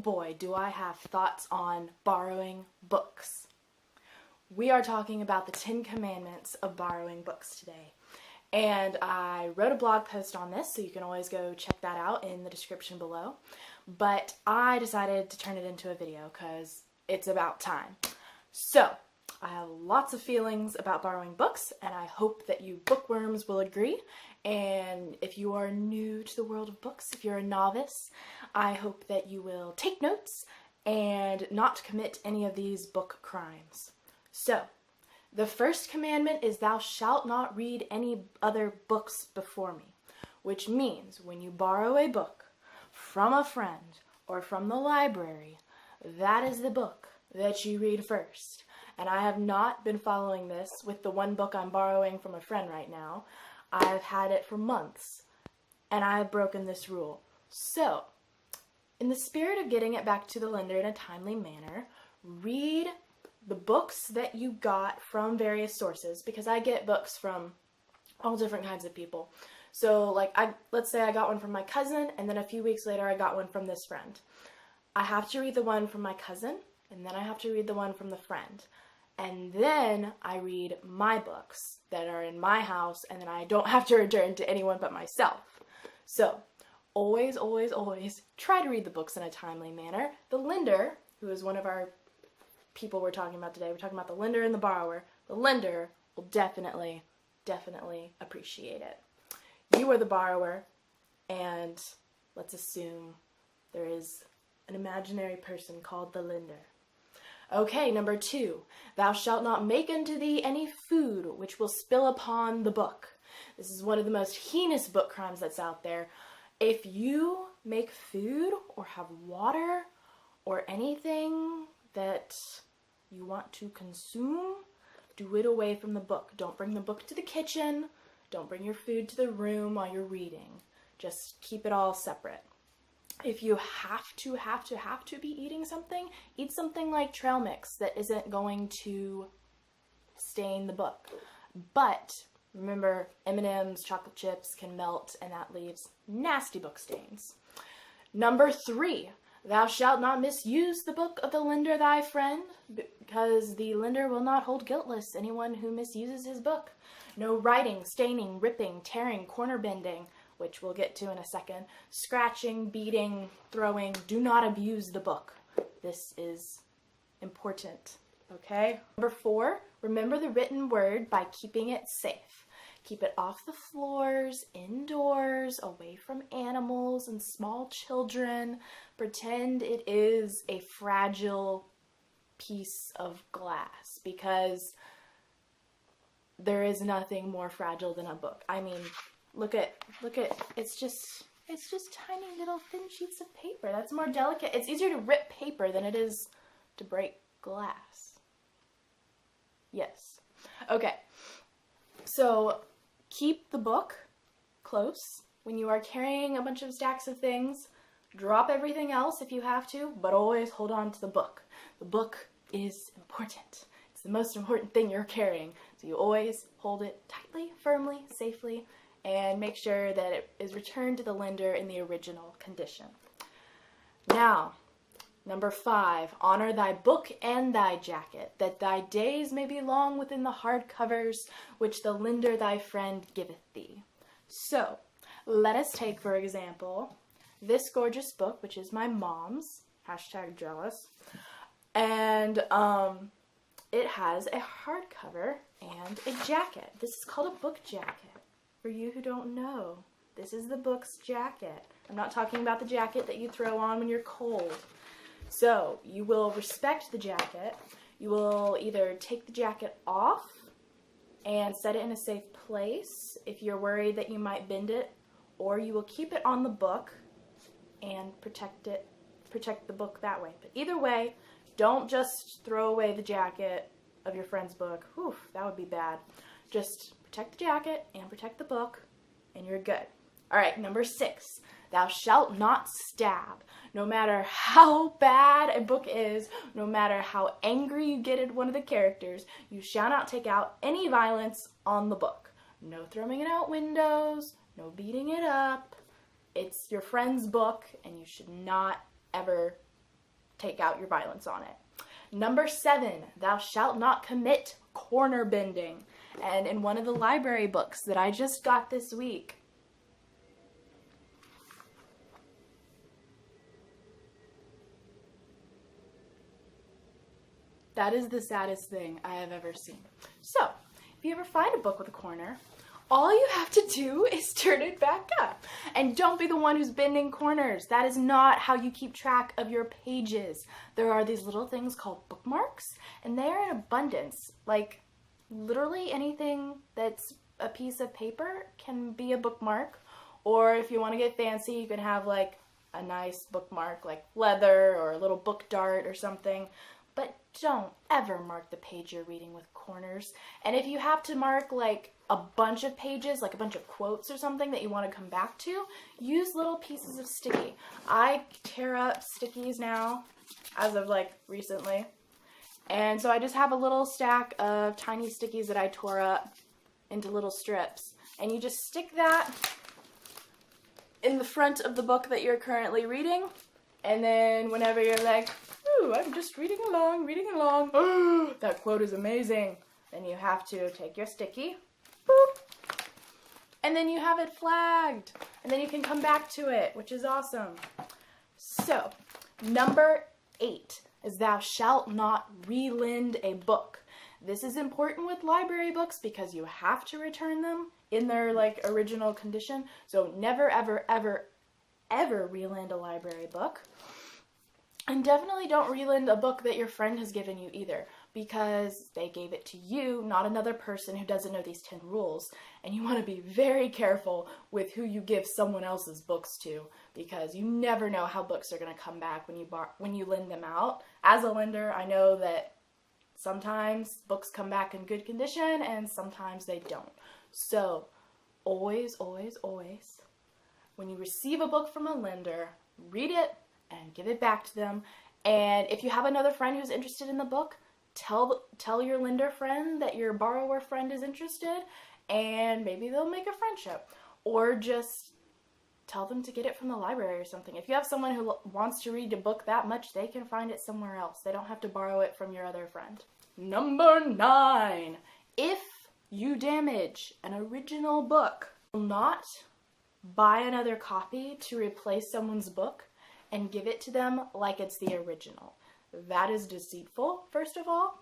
boy, do I have thoughts on borrowing books. We are talking about the 10 Commandments of borrowing books today. And I wrote a blog post on this, so you can always go check that out in the description below. But I decided to turn it into a video because it's about time. So, I have lots of feelings about borrowing books, and I hope that you bookworms will agree. And if you are new to the world of books, if you're a novice, I hope that you will take notes and not commit any of these book crimes. So, the first commandment is thou shalt not read any other books before me, which means when you borrow a book from a friend or from the library, that is the book that you read first. And I have not been following this with the one book I'm borrowing from a friend right now. I've had it for months, and I have broken this rule. So, in the spirit of getting it back to the lender in a timely manner, read the books that you got from various sources, because I get books from all different kinds of people. So, let's say I got one from my cousin, and then a few weeks later I got one from this friend. I have to read the one from my cousin, and then I have to read the one from the friend. And then I read my books that are in my house, and then I don't have to return to anyone but myself. So, always, always, always try to read the books in a timely manner. The lender, who is one of our people we're talking about today, we're talking about the lender and the borrower. The lender will definitely appreciate it. You are the borrower, and let's assume there is an imaginary person called the lender. Okay, number 2, thou shalt not make unto thee any food which will spill upon the book. This is one of the most heinous book crimes that's out there. If you make food or have water or anything that you want to consume, do it away from the book. Don't bring the book to the kitchen. Don't bring your food to the room while you're reading. Just keep it all separate. If you have to be eating something, eat something like trail mix that isn't going to stain the book. But remember, M&M's, chocolate chips can melt, and that leaves nasty book stains. Number 3, thou shalt not misuse the book of the lender thy friend, because the lender will not hold guiltless anyone who misuses his book. No writing, staining, ripping, tearing, corner bending, which we'll get to in a second, scratching, beating, throwing. Do not abuse the book. This is important, okay? Number 4, remember the written word by keeping it safe. Keep it off the floors, indoors, away from animals and small children. Pretend it is a fragile piece of glass, because there is nothing more fragile than a book. I mean, Look at, it's just tiny little thin sheets of paper. That's more delicate. It's easier to rip paper than it is to break glass. Yes. Okay. So, keep the book close. When you are carrying a bunch of stacks of things, drop everything else if you have to, but always hold on to the book. The book is important. It's the most important thing you're carrying. So you always hold it tightly, firmly, safely, and make sure that it is returned to the lender in the original condition. Now, number 5, honor thy book and thy jacket, that thy days may be long within the hard covers which the lender thy friend giveth thee. So, let us take, for example, this gorgeous book, which is my mom's, #jealous, and it has a hardcover and a jacket. This is called a book jacket. For you who don't know, this is the book's jacket. I'm not talking about the jacket that you throw on when you're cold. So, you will respect the jacket. You will either take the jacket off and set it in a safe place if you're worried that you might bend it, or you will keep it on the book and protect the book that way. But either way, don't just throw away the jacket of your friend's book. Whew, that would be bad. Just protect the jacket and protect the book, and you're good. Alright, number 6. Thou shalt not stab. No matter how bad a book is, no matter how angry you get at one of the characters, you shall not take out any violence on the book. No throwing it out windows, no beating it up. It's your friend's book, and you should not ever take out your violence on it. Number 7, thou shalt not commit corner bending. And in one of the library books that I just got this week, that is the saddest thing I have ever seen. So, if you ever find a book with a corner, all you have to do is turn it back up. And don't be the one who's bending corners. That is not how you keep track of your pages. There are these little things called bookmarks, and they are in abundance. Like, literally anything that's a piece of paper can be a bookmark. Or if you want to get fancy, you can have like a nice bookmark like leather or a little book dart or something. But don't ever mark the page you're reading with corners. And if you have to mark like a bunch of pages, like a bunch of quotes or something that you want to come back to, use little pieces of sticky. I tear up stickies now, as of like recently. And so I just have a little stack of tiny stickies that I tore up into little strips. And you just stick that in the front of the book that you're currently reading. And then whenever you're like, ooh, I'm just reading along, oh, that quote is amazing, then you have to take your sticky, boop, and then you have it flagged. And then you can come back to it, which is awesome. So, number 8 is thou shalt not relend a book. This is important with library books because you have to return them in their like original condition. So never, ever, ever, ever relend a library book. And definitely don't relend a book that your friend has given you either, because they gave it to you, not another person who doesn't know these 10 rules. And you want to be very careful with who you give someone else's books to, because you never know how books are going to come back when you lend them out. As a lender, I know that sometimes books come back in good condition and sometimes they don't. So always, always, always, when you receive a book from a lender, read it and give it back to them. And if you have another friend who's interested in the book, tell your lender friend that your borrower friend is interested, and maybe they'll make a friendship. Or just tell them to get it from the library or something. If you have someone who wants to read a book that much, they can find it somewhere else. They don't have to borrow it from your other friend. Number 9. If you damage an original book, do not buy another copy to replace someone's book and give it to them like it's the original. That is deceitful, first of all.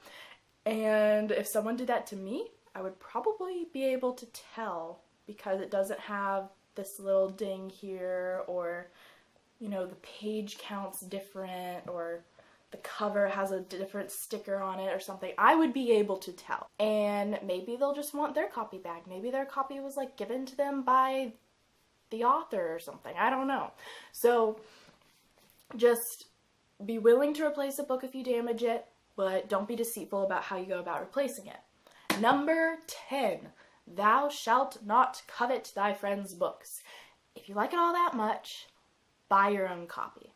And if someone did that to me, I would probably be able to tell, because it doesn't have this little ding here, or, you know, the page count's different, or the cover has a different sticker on it or something. I would be able to tell. And maybe they'll just want their copy back. Maybe their copy was like given to them by the author or something. I don't know. So just be willing to replace a book if you damage it, but don't be deceitful about how you go about replacing it. Number 10, thou shalt not covet thy friend's books. If you like it all that much, buy your own copy.